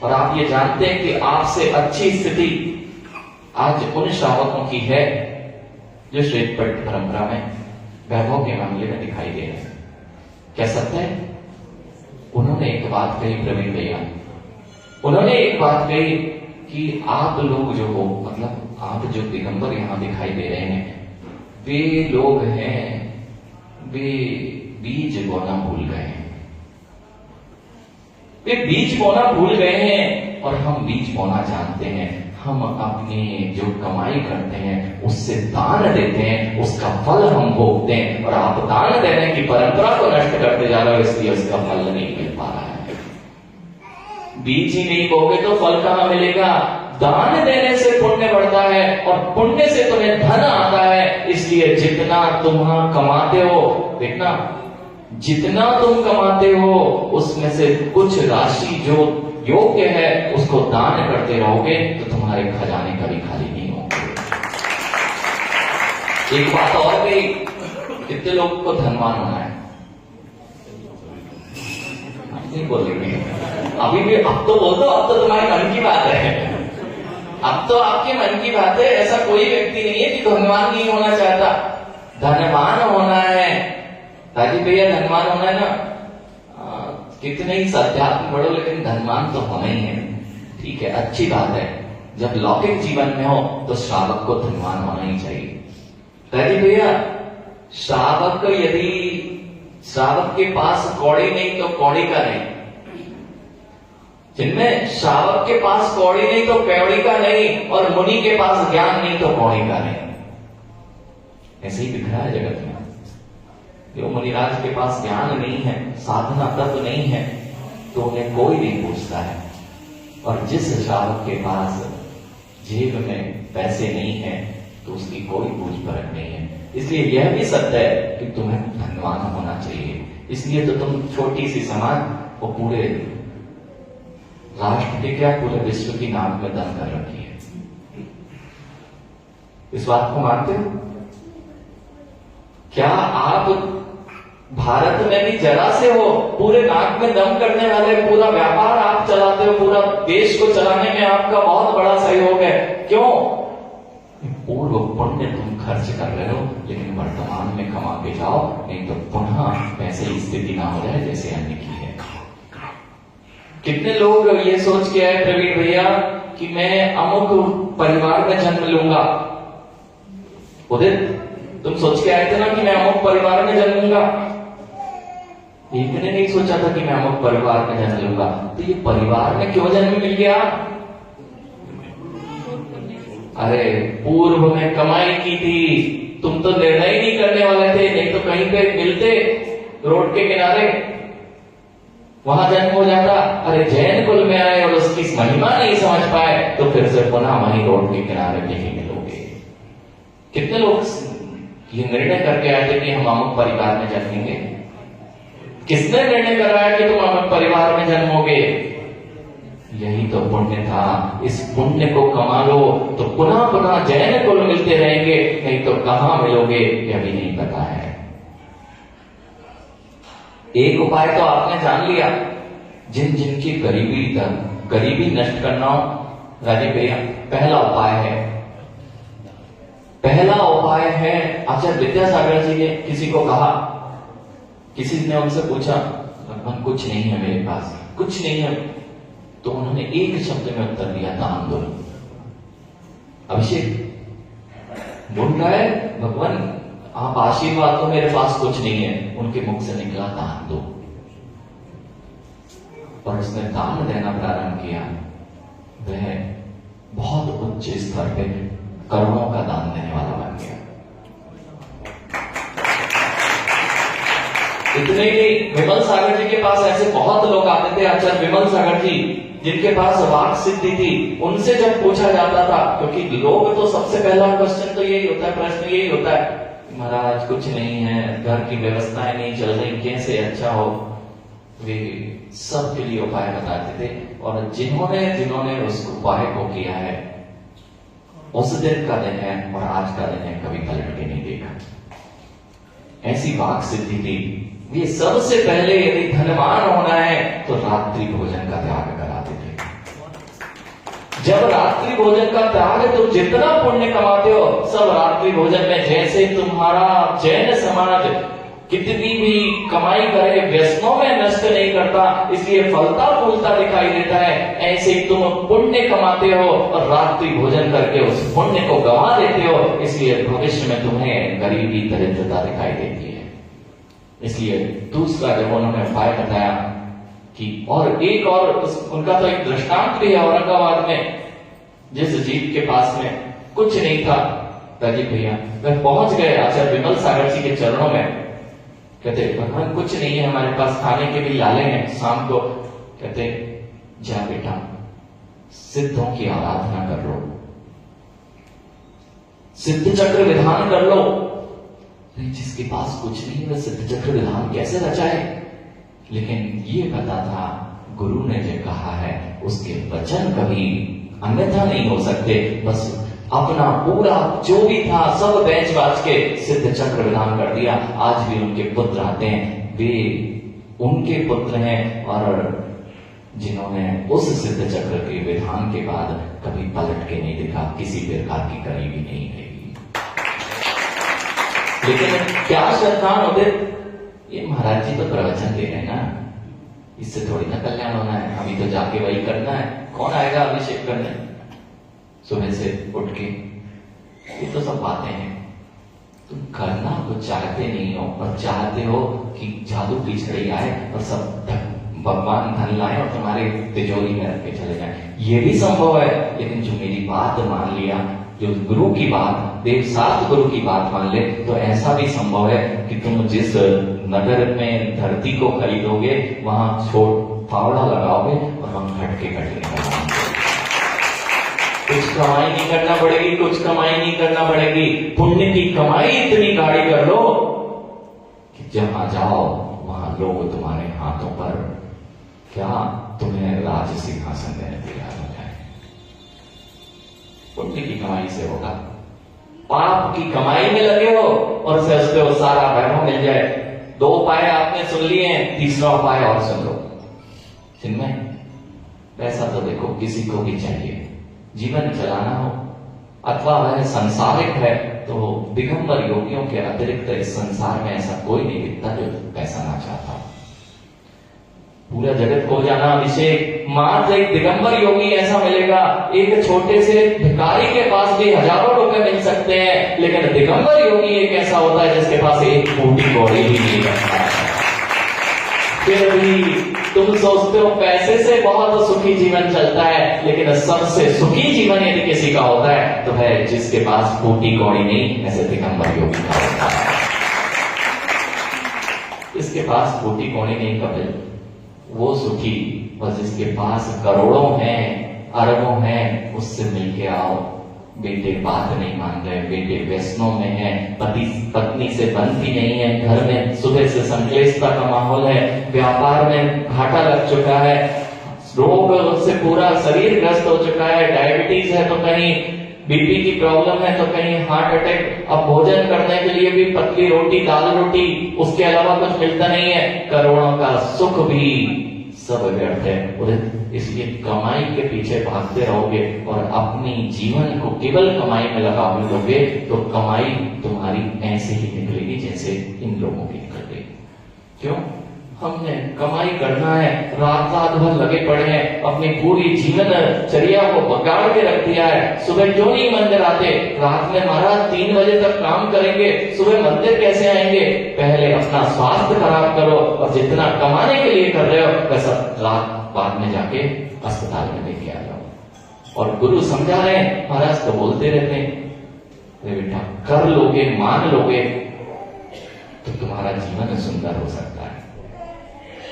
और आप ये जानते हैं कि आपसे अच्छी स्थिति आज उन श्रावकों की है जो श्वेत पट परंपरा में वैभव के मामले में दिखाई दे रहे हैं। क्या सत्य है? उन्होंने एक बात कही प्रवीण भैया, उन्होंने एक बात कही कि आप लोग जो हो, मतलब आप जो दिगंबर यहां दिखाई दे रहे हैं, वे लोग हैं, वे बीज बोना भूल गए हैं। वे बीज बोना भूल गए हैं और हम बीज बोना जानते हैं। हम अपनी जो कमाई करते हैं उससे दान देते हैं, उसका फल हम भोगते हैं। और आप दान देने की परंपरा को नष्ट करते जा रहे हो, इसलिए उसका फल नहीं मिल पा रहा है। बीज ही नहीं बोगे तो फल कहां मिलेगा? दान देने से पुण्य बढ़ता है और पुण्य से तुम्हें धन आता है। इसलिए जितना तुम कमाते हो, देखना, जितना तुम कमाते हो उसमें से कुछ राशि जो योग्य है उसको दान करते रहोगे तो तुम्हारे खजाने कभी खाली नहीं होंगे। एक बात और भी, कितने लोग को धनवान होना है? नहीं बोलेंगे अभी भी, अब तो बोल दो, अब तो तुम्हारे मन की बात है, अब तो आपके मन की बात है। ऐसा कोई व्यक्ति नहीं है कि धनवान नहीं होना चाहता, धनवान होना है। राजीव भैया, धनवान होना है ना, कितने ही अध्यात्म बढ़ो लेकिन धनवान तो होना ही है। ठीक है, अच्छी बात है। जब लौकिक जीवन में हो तो श्रावक को धनवान होना ही चाहिए। राजीव भैया, श्रावक यदि श्रावक के पास कौड़ी नहीं तो कौड़ी का नहीं, जिनमें श्रावक के पास कौड़ी नहीं तो कौड़ी का नहीं, और मुनि के पास ज्ञान नहीं तो कौड़ी का नहीं। ऐसे ही दिख रहा है जगत में। जो मुनिराज के पास ज्ञान नहीं है, साधना तत्व नहीं है, तो उन्हें कोई नहीं पूछता है। और जिस श्रावक के पास जेब में पैसे नहीं है तो उसकी कोई पूछ परख नहीं है। इसलिए यह भी सत्य है कि तुम्हें धनवान होना चाहिए। इसलिए तो तुम छोटी सी समाज और पूरे राष्ट्र के क्या, पूरे विश्व की नाम में दान कर रखी है। इस बात को मानते हो? क्या आप भारत में भी जरा से हो, पूरे नाक में दम करने वाले, पूरा व्यापार आप चलाते हो, पूरा देश को चलाने में आपका बहुत बड़ा सहयोग है। क्यों? पूर्व पुण्य तुम खर्च कर रहे हो, लेकिन वर्तमान में कमा के जाओ, नहीं तो पुनः ऐसे ही स्थिति ना हो जाए जैसे अन्य की है। कितने लोग ये सोच के आए प्रवीण भैया कि मैं अमुक परिवार में जन्म लूंगा। उदित, तुम सोच के आए थे ना कि मैं अमुक परिवार में जन्म लूंगा? एक ने नहीं सोचा था कि मैं अमुक परिवार में जन्म लूंगा। तो ये परिवार में क्यों जन्म मिल गया? अरे, पूर्व में कमाई की थी, तुम तो निर्णय ही नहीं करने वाले थे, नहीं तो कहीं पे मिलते रोड के किनारे, वहां जन्म हो जाता। अरे, जैन कुल में आए और उसकी महिमा नहीं समझ पाए तो फिर से पुनः वहीं रोड के किनारे नहीं मिलोगे। कितने लोग ये निर्णय करके आए थे कि हम अमुक परिवार में जन्मेंगे? किसने निर्णय कराया कि तुम अमुक परिवार में जन्मोगे? यही तो पुण्य था। इस पुण्य को कमा लो तो पुनः पुनः जैन कुल मिलते रहेंगे, नहीं तो कहां मिलोगे यह भी नहीं पता है। एक उपाय तो आपने जान लिया, जिन जिनकी गरीबी नष्ट करना हो, राजीव भैया, पहला उपाय है आचार्य विद्यासागर जी ने किसी को कहा, किसी ने उनसे पूछा, भगवान कुछ नहीं है मेरे पास, कुछ नहीं है, तो उन्होंने एक शब्द में उत्तर दिया, दान दो। अभिषेक बोल रहा है, भगवान आप आशीर्वाद दो, मेरे पास कुछ नहीं है। उनके मुख से निकला, दान दो। और उसने दान देना प्रारंभ किया। वह बहुत उच्च स्तर पे करोड़ों का दान देने वाला बन गया। इतने ही विमल सागर जी के पास ऐसे बहुत लोग आते थे, आचार्य विमल सागर जी, जिनके पास वाक सिद्धि थी। उनसे जब पूछा जाता था, क्योंकि लोग तो सबसे पहला क्वेश्चन तो यही होता है, प्रश्न यही होता है, महाराज कुछ नहीं है, घर की व्यवस्थाएं नहीं चल रही, कैसे अच्छा हो। वे सबके लिए उपाय बताते थे, और जिन्होंने उस उपाय को किया है, उस दिन का दिन है और आज का दिन है, कभी पलट के नहीं देखा। ऐसी वाक सिद्धि थी। ये सबसे पहले यदि धनवान होना है तो रात्रि भोजन का त्याग कराते थे। जब रात्रि भोजन का त्याग है, तुम जितना पुण्य कमाते हो सब रात्रि भोजन में, जैसे तुम्हारा जैन समाज कितनी भी कमाई करे व्यसनों में नष्ट नहीं करता, इसलिए फलता फूलता दिखाई देता है, ऐसे ही तुम पुण्य कमाते हो और रात्रि भोजन करके उस पुण्य को गंवा देते हो, इसलिए भविष्य में तुम्हें गरीबी दरिद्रता दिखाई देती है। इसलिए दूसरा जब उन्होंने उपाय बताया कि और एक और उनका तो एक दृष्टांत भी है औरंगाबाद में, जिस जीप के पास में कुछ नहीं था, राजीव भैया वह पहुंच गए आचार्य विमल सागर जी के चरणों में, कहते भगवान कुछ नहीं है हमारे पास, खाने के भी लाले हैं शाम को, कहते जा बेटा सिद्धों की आराधना कर लो, सिद्ध चक्र विधान कर लो। जिसके पास कुछ नहीं वह सिद्ध चक्र विधान कैसे रचाए? लेकिन ये पता था गुरु ने जो कहा है उसके वचन कभी अन्यथा नहीं हो सकते। बस अपना पूरा जो भी था सब बेच बाच के सिद्ध चक्र विधान कर दिया। आज भी उनके पुत्र आते हैं, वे उनके पुत्र हैं और जिन्होंने उस सिद्ध चक्र के विधान के बाद कभी पलट के नहीं दिखा, किसी प्रकार की गरीबी नहीं रहेगी। लेकिन क्या श्रद्धान उदित, ये महाराज जी तो प्रवचन दे रहे हैं ना, इससे थोड़ी ना कल्याण होना है, अभी तो जाके वही करना है, कौन आएगा अभिषेक करने सुबह से उठ के, ये तो सब बातें हैं। तुम करना कुछ चाहते नहीं हो और चाहते हो कि जादू पिछड़ी आए और सब भगवान धन लाए और तुम्हारे तिजोरी में रख के चले जाए, ये भी संभव है। लेकिन जो मेरी बात मान लिया, जो गुरु की बात, देवसात गुरु की बात मान ले, तो ऐसा भी संभव है कि तुम जिस नगर में धरती को खरीदोगे वहां छोट फावड़ा लगाओगे और वहां खटके लगाओगे। कुछ कमाई नहीं करना पड़ेगी, कुछ कमाई नहीं करना पड़ेगी, पुण्य की कमाई इतनी गाढ़ी कर लो कि जहां जाओ वहां लोग तुम्हारे हाथों पर क्या तुम्हें राज सिंहासन देने तैयार हो जाए। पुण्य की कमाई से होगा, पाप की कमाई में लगे हो और सोचते हो सारा वैभव मिल जाए। दो उपाय आपने सुन लिए हैं, तीसरा उपाय और सुन लो। जिनमें पैसा तो देखो किसी को भी चाहिए, जीवन चलाना हो अथवा वह संसारिक है, तो दिगंबर योगियों के अतिरिक्त इस संसार में ऐसा कोई नहीं दिखता जो पैसा ना चाहता हो। पूरा जगत खो जाना अभिषेक, मात्र एक दिगंबर योगी ऐसा मिलेगा। एक छोटे से भिखारी के पास भी हजारों रुपए मिल सकते हैं, लेकिन दिगंबर योगी एक ऐसा होता है जिसके पास एक फूटी कौड़ी भी नहीं रखता है। फिर भी तुम सोचते हो पैसे से बहुत सुखी जीवन चलता है, लेकिन सबसे सुखी जीवन यदि किसी का होता है तो है जिसके पास फूटी कौड़ी नहीं, ऐसे दिगंबर योगी का होता है। इसके पास फूटी कौड़ी नहीं कपिल, वो सुखी, और जिसके पास करोड़ों हैं अरबों हैं उससे मिलके आओ। बेटे बात नहीं मान रहे, बेटे व्यसनों में है, पति पत्नी से बनती नहीं है, घर में सुबह से संक्लेशता का माहौल है, व्यापार में घाटा लग चुका है, रोग से पूरा शरीर ग्रस्त हो चुका है, डायबिटीज है तो कहीं बीपी की प्रॉब्लम है तो कहीं हार्ट अटैक, अब भोजन करने के लिए भी पतली रोटी दाल रोटी, उसके अलावा कुछ मिलता नहीं है, करोड़ों का सुख भी सब व्यर्थ है। इसलिए कमाई के पीछे भागते रहोगे और अपनी जीवन को केवल कमाई में लगा दोगे तो कमाई तुम्हारी ऐसे ही निकलेगी जैसे इन लोगों की निकल गई। क्यों? हमने कमाई करना है, रात रात भर लगे पड़े हैं, अपनी पूरी जीवन चर्या को बगाड़ के रख दिया है। सुबह क्यों नहीं मंदिर आते? रात में महाराज 3 बजे तक काम करेंगे, सुबह मंदिर कैसे आएंगे? पहले अपना स्वास्थ्य खराब करो और जितना कमाने के लिए कर रहे हो वैसा रात बाद में जाके अस्पताल में लेके आ जाओ। और गुरु समझा रहे हैं, महाराज तो बोलते रहते हैं, अरे बेटा कर लोगे, मान लोगे तो तुम्हारा जीवन सुंदर हो सकता है।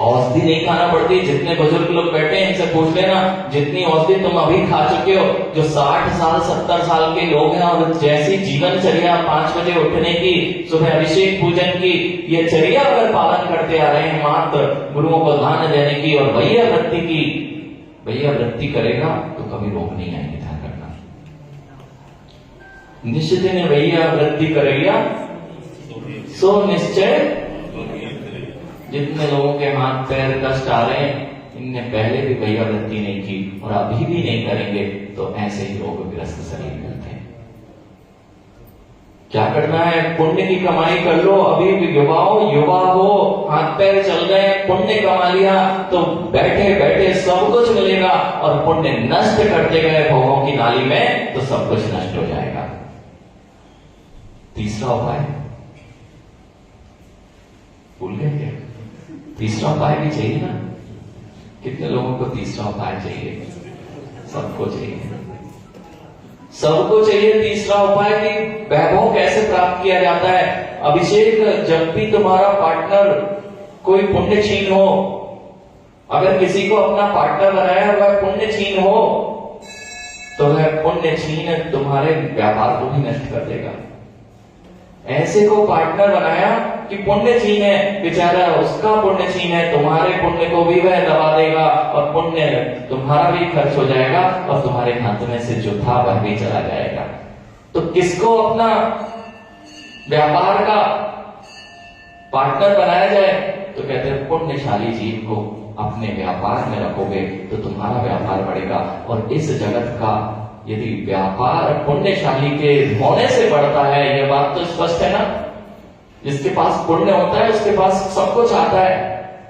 औषधि नहीं खाना पड़ती। जितने बुजुर्ग लोग बैठे हैं इनसे पूछ लेना, जितनी औषधि तुम अभी खा चुके हो, जो 60 साल 70 साल के लोग हैं और जैसी जीवनचर्या 5 बजे उठने की, सुबह अभिषेक पूजन की, ये चर्या अगर पालन करते आ रहे हैं, मात्र गुरुओं को दान देने की और वैया वृत्ति की, वैया वृत्ति करेगा तो कभी रोग नहीं आएंगे। ध्यान रखना, निश्चित ने वैया वृत्ति करेगा सो निश्चय। जितने लोगों के हाथ पैर कष्ट आ रहे हैं इनने पहले भी भैया वृत्ति नहीं की और अभी भी नहीं करेंगे, तो ऐसे ही रोगग्रस्त शरीर मिलते हैं। क्या करना है? पुण्य की कमाई कर लो। अभी भी युवा हो, हाथ पैर चल रहे हैं, पुण्य कमा लिया तो बैठे बैठे सब कुछ मिलेगा, और पुण्य नष्ट करते गए भोगों की नाली में तो सब कुछ नष्ट हो जाएगा। तीसरा उपाय भूल गए क्या? तीसरा उपाय भी चाहिए ना? कितने लोगों को तीसरा उपाय चाहिए? सबको चाहिए, सबको चाहिए तीसरा उपाय कि वैभव कैसे प्राप्त किया जाता है। अभिषेक, जब भी तुम्हारा पार्टनर कोई पुण्यक्षीण हो, अगर किसी को अपना पार्टनर बनाया वह पुण्यक्षीण हो, तो वह पुण्यक्षीण तुम्हारे व्यापार को भी नष्ट कर देगा। ऐसे को पार्टनर बनाया कि पुण्यक्षीण है, बेचारा उसका पुण्यक्षीण है, तुम्हारे पुण्य को भी वह दबा देगा और पुण्य तुम्हारा भी खर्च हो जाएगा और तुम्हारे हाथ में से जो था वह भी चला जाएगा। तो किसको अपना व्यापार का पार्टनर बनाया जाए? तो कहते हैं पुण्यशाली जीव को अपने व्यापार में रखोगे तो तुम्हारा व्यापार बढ़ेगा। और इस जगत का यदि व्यापार पुण्यशाली के होने से बढ़ता है, यह बात तो स्पष्ट है ना। जिसके पास पुण्य होता है उसके पास सब कुछ आता है।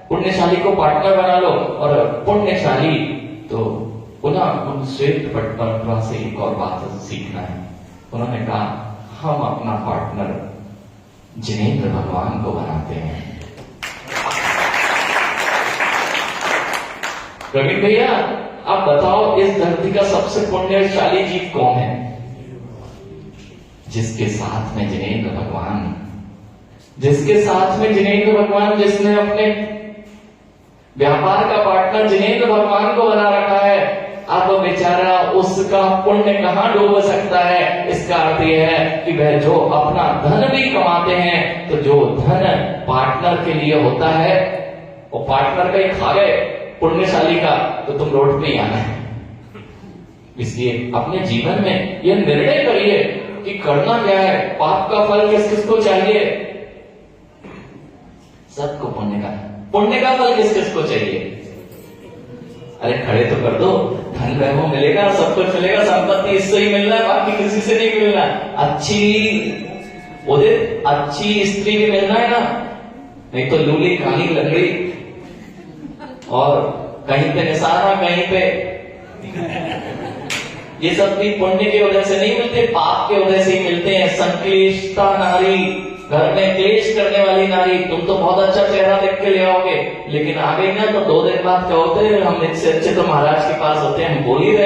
पुण्यशाली को पार्टनर बना लो। और पुण्यशाली तो पुनः उन श्वेत परंपरा से एक और बात सीखना है। उन्होंने कहा हम अपना पार्टनर जिनेंद्र भगवान को बनाते हैं। प्रवीण भैया, आप बताओ इस धरती का सबसे पुण्यशाली जीव कौन है? जिसके साथ में जिनेंद्र भगवान, जिसके साथ में जिनेंद्र भगवान, जिसने अपने व्यापार का पार्टनर जिनेंद्र भगवान को बना रखा है। अब बेचारा उसका पुण्य कहां डूब सकता है? इसका अर्थ यह है कि वह जो अपना धन भी कमाते हैं, तो जो धन पार्टनर के लिए होता है वो पार्टनर का ही खा गए पुण्यशाली का, तो तुम रोड पे ही आना है। इसलिए अपने जीवन में यह निर्णय करिए कि करना क्या है। पाप का फल किस किस को चाहिए? सबको पुण्य का फल किस किस को चाहिए? अरे खड़े तो कर दो। धन वैभव मिलेगा, सब कुछ मिलेगा, संपत्ति इससे ही मिलना है, बाकी किसी से नहीं मिलना। अच्छी स्त्री भी मिलना है ना, नहीं तो लूली काली लकड़ी और कहीं पे निशाना, कहीं पे ये सब भी पुण्य की वजह से नहीं मिलते, पाप के वजह से ही मिलते हैं। संक्लिष्टता नारी, घर में क्लेश करने वाली नारी, तुम तो बहुत अच्छा चेहरा देख के ले आओगे, लेकिन आ गई ना तो 2 दिन बाद क्या होते हैं, हम इससे अच्छे तो महाराज के पास होते हैं। हम बोल ही रहे